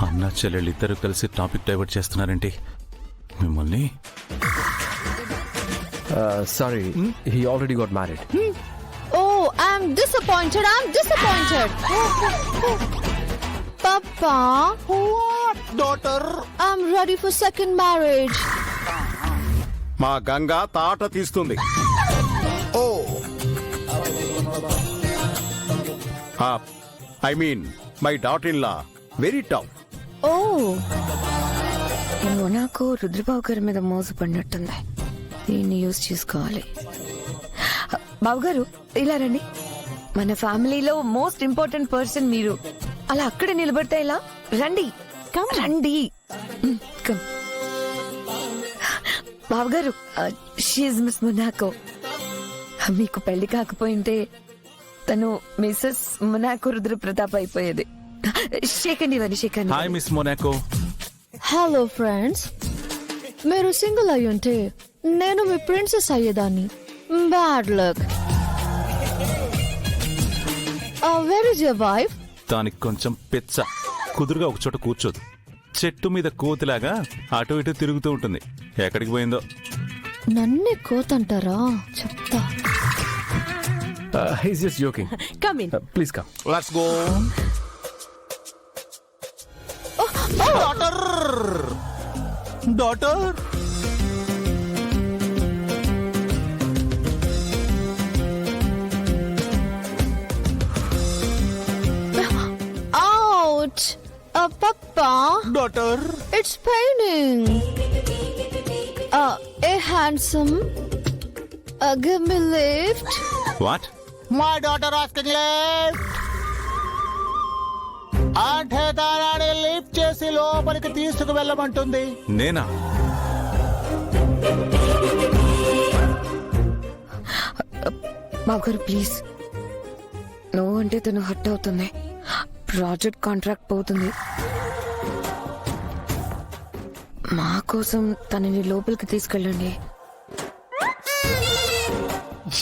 అన్న చెల్లెళ్ళిద్దరూ కలిసి topic divert చేస్తున్నారేంటి మిమ్మల్ని? Sorry, he already got married. Oh, I'm disappointed. Papa. What, daughter? I'm ready for second marriage. మా గంగా తాట తీస్తుంది. Oh I mean my daughter in law very tough. Oh. ఏమో నాకు రుద్రబాబు గారి మీద మోసపడినట్టుంది. దీన్ని యూజ్ చేసుకోవాలి. బాబు గారు ఇలా రండి. మన ఫ్యామిలీలో మోస్ట్ ఇంపార్టెంట్ పర్సన్ మీరు. అలా అక్కడే నిలబడితే ఇలా రండి. రండి. కమ్. బాబు గారు షీఈ్ మిస్ మొనాకో. మీకు పెళ్లి కాకపోయింటే తను మిసెస్ మొనాకో రుద్ర ప్రతాప్ అయిపోయేది. షేకండి ఇవన్నీ షేకండి. Hi miss Monaco. Hello friends. మీరు సింగిల్ అయి ఉంటే నేను మీ ప్రిన్సెస్ అయ్యేదాన్ని. Bad luck. Where is your wife? దానికి కొంచెం పెచ్చ, కుదురుగా ఒక చోట కూర్చోదు. చెట్టు మీద కోతిలాగా అటు ఇటు తిరుగుతూ ఉంటుంది. ఎక్కడికి పోయిందో. నన్నే కోతంటారా? చెప్తా. He's just joking. Come in. Please come. Let's go. Daughter Ouch! Papa, daughter it's paining. Hey, handsome. Give me lift. What? My daughter asking lift. అంటే దానాన్ని లిఫ్ట్ చేసి లోపలికి తీసుకు వెళ్ళమంటుంది. నేనా? బాబు గారు ప్లీజ్. నువ్వు అంటే తను హర్ట్ అవుతుంది. ప్రాజెక్ట్ కాంట్రాక్ట్ పోతుంది. మా కోసం తనని లోపలికి తీసుకెళ్ళండి.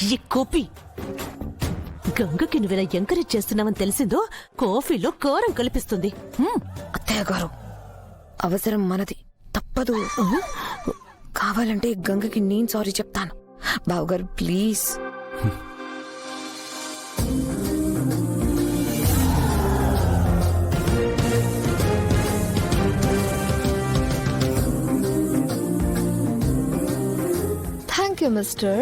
ఈ కోపి గంగకి నువ్వెలా ఎంకరేజ్ చేస్తున్నావని తెలిసిందో కాఫీలో కారం కల్పిస్తుంది. అత్తయ్య గారు అవసరం మనది, తప్పదు. కావాలంటే గంగకి నేను సారీ చెప్తాను. బాబు గారు ప్లీజ్. Thank you, mister.